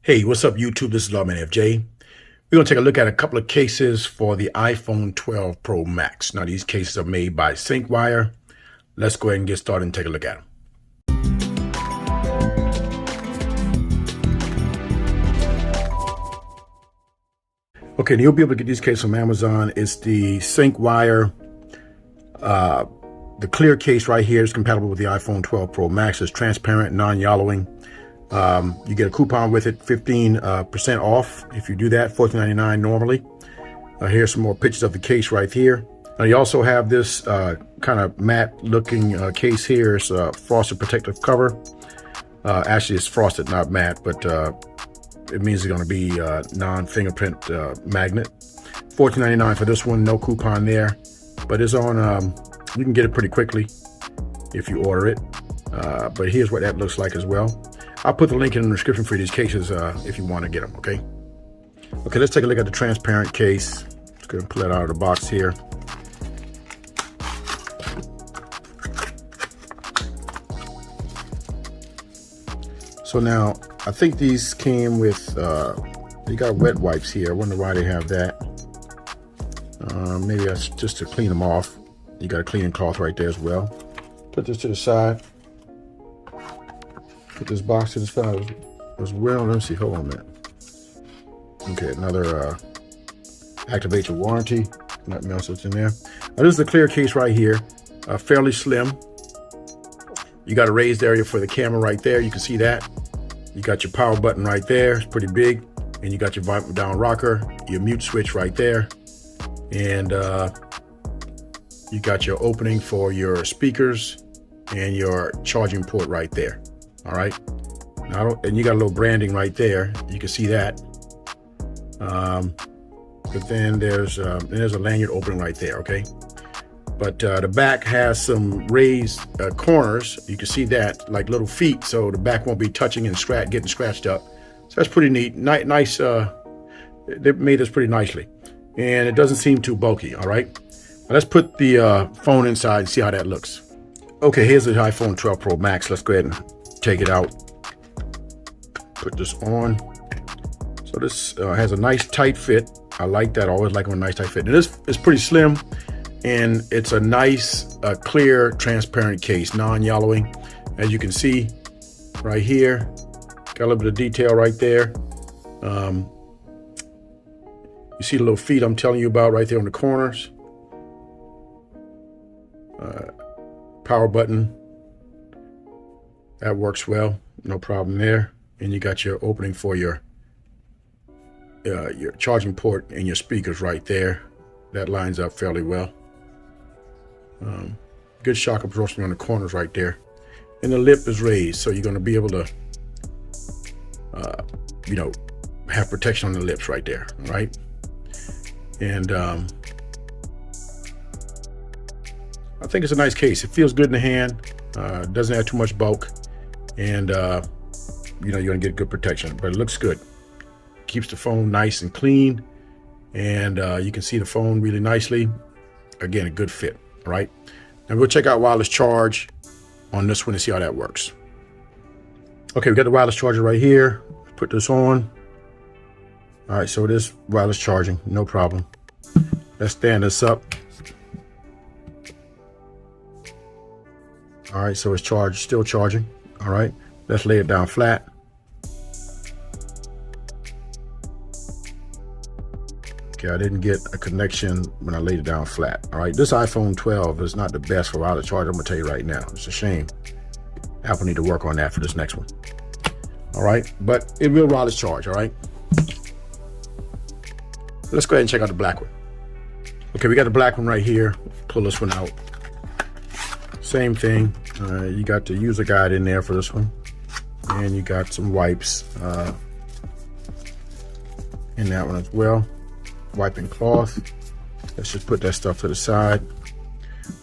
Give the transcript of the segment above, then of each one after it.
Hey, what's up, YouTube? This is Lawman FJ. We're going to take a look at a couple of cases for the iPhone 12 Pro Max. Now, these cases are made by Syncwire. Let's go ahead and get started and take a look at them. Okay, and you'll be able to get these cases from Amazon. It's the Syncwire, the clear case right here is compatible with the iPhone 12 Pro Max. It's transparent, non-yellowing. You get a coupon with it, 15% off if you do that, $14.99 normally. Here's some more pictures of the case right here. Now you also have this kind of matte looking case here. It's a frosted protective cover. Actually it's frosted, not matte, but it means it's going to be non-fingerprint magnet. $14.99 for this one, no coupon there, but it's on, you can get it pretty quickly if you order it. But here's what that looks like as well. I'll put the link in the description for these cases if you want to get them, okay? Okay, let's take a look at the transparent case. Let's go and pull it out of the box here. So now, I think these came with, they got wet wipes here. I wonder why they have that. Maybe that's just to clean them off. You got a cleaning cloth right there as well. Put this to the side. Put this box to the side as well. Let me see, hold on a minute. Okay, another activate your warranty. Nothing else that's in there. Now this is the clear case right here, fairly slim. You got a raised area for the camera right there. You can see that. You got your power button right there. It's pretty big. And you got your volume down rocker, your mute switch right there. And you got your opening for your speakers and your charging port right there. All right, now, and you got a little branding right there. You can see that. But then there's a lanyard opening right there. Okay, but the back has some raised corners. You can see that, like little feet, so the back won't be touching and getting scratched up. So that's pretty neat. Nice. They made this pretty nicely, and it doesn't seem too bulky. All right, now let's put the phone inside and see how that looks. Okay, here's the iPhone 12 Pro Max. Let's go ahead and take it out, put this on. So this has a nice tight fit. I like that. I always like a nice tight fit. And this is pretty slim, and it's a nice clear transparent case, non-yellowing. As you can see right here, got a little bit of detail right there. You see the little feet I'm telling you about right there on the corners. Power button. That works well, no problem there. And you got your opening for your charging port and your speakers right there. That lines up fairly well. Good shock absorption on the corners right there. And the lip is raised, so you're going to be able to, have protection on the lips right there, right? And I think it's a nice case. It feels good in the hand. Doesn't have too much bulk. And you're gonna get good protection, but it looks good. Keeps the phone nice and clean, and you can see the phone really nicely. Again, a good fit. All right, now we'll check out wireless charge on this one to see how that works. Okay, we got the wireless charger right here. Put this on. All right, so it is wireless charging, no problem. Let's stand this up. All right, so it's charged, still charging. All right, let's lay it down flat. Okay, I didn't get a connection when I laid it down flat. All right, this iPhone 12 is not the best for wireless charger. I'm gonna tell you right now, it's a shame. Apple need to work on that for this next one. All right, but it will wireless charge. All right, let's go ahead and check out the black one. Okay, we got the black one right here. Pull this one out. Same thing. You got the user guide in there for this one, and you got some wipes in that one as well. Wiping cloth. Let's just put that stuff to the side.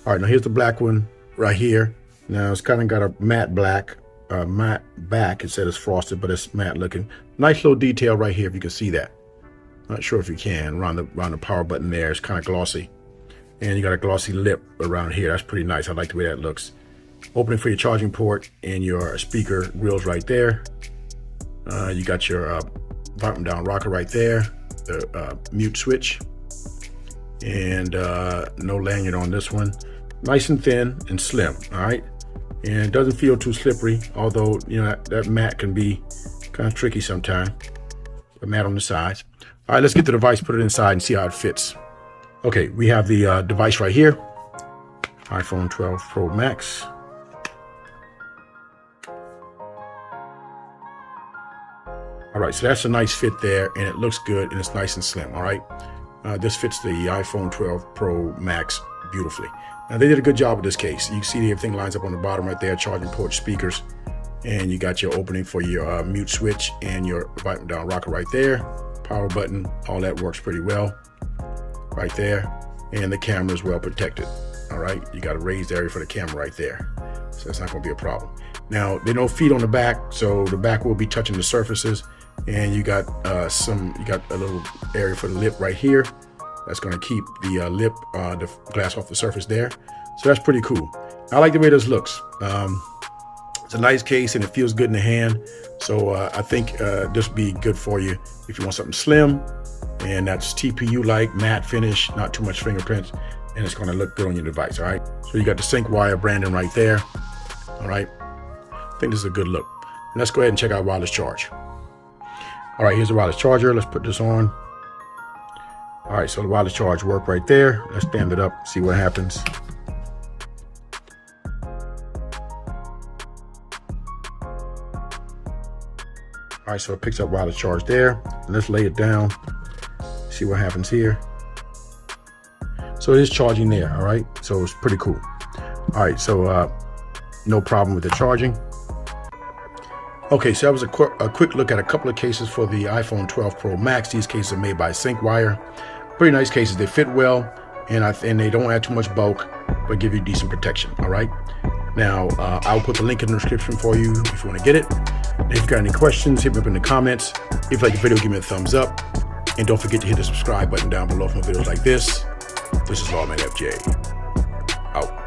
All right, now here's the black one right here. Now it's kind of got a matte black, matte back. It said it's frosted, but it's matte looking. Nice little detail right here if you can see that. Not sure if you can. Around the power button there, it's kind of glossy. And you got a glossy lip around here. That's pretty nice. I like the way that looks. Opening for your charging port and your speaker grills right there. You got your bottom down rocker right there, the mute switch, and no lanyard on this one. Nice and thin and slim, all right? And it doesn't feel too slippery, although, you know, that mat can be kind of tricky sometimes. The mat on the sides. All right, let's get the device, put it inside, and see how it fits. Okay, we have the device right here, iPhone 12 Pro Max. All right, so that's a nice fit there, and it looks good, and it's nice and slim, all right? This fits the iPhone 12 Pro Max beautifully. Now, they did a good job with this case. You can see everything lines up on the bottom right there, charging port, speakers, and you got your opening for your mute switch and your button down rocker right there, power button, all that works pretty well right there, and the camera is well protected, all right? You got a raised area for the camera right there, so that's not gonna be a problem. Now, there are no feet on the back, so the back will be touching the surfaces, and you got a little area for the lip right here. That's going to keep the lip, the glass off the surface there. So that's pretty cool. I like the way this looks. It's a nice case and it feels good in the hand. So I think this would be good for you if you want something slim, and that's TPU-like, matte finish, not too much fingerprints, and it's going to look good on your device, all right? So you got the Syncwire branding right there, all right? I think this is a good look. Let's go ahead and check out wireless charge. All right, here's the wireless charger. Let's put this on. All right, so the wireless charge worked right there. Let's stand it up, see what happens. All right, so it picks up wireless charge there. Let's lay it down, see what happens here. So it is charging there, all right? So it's pretty cool. All right, so no problem with the charging. Okay, so that was a quick look at a couple of cases for the iPhone 12 Pro Max. These cases are made by Syncwire. Pretty nice cases. They fit well, and they don't add too much bulk, but give you decent protection, all right? Now, I'll put the link in the description for you if you want to get it. If you've got any questions, hit me up in the comments. If you like the video, give me a thumbs up. And don't forget to hit the subscribe button down below for more videos like this. This is Lawman FJ. Out.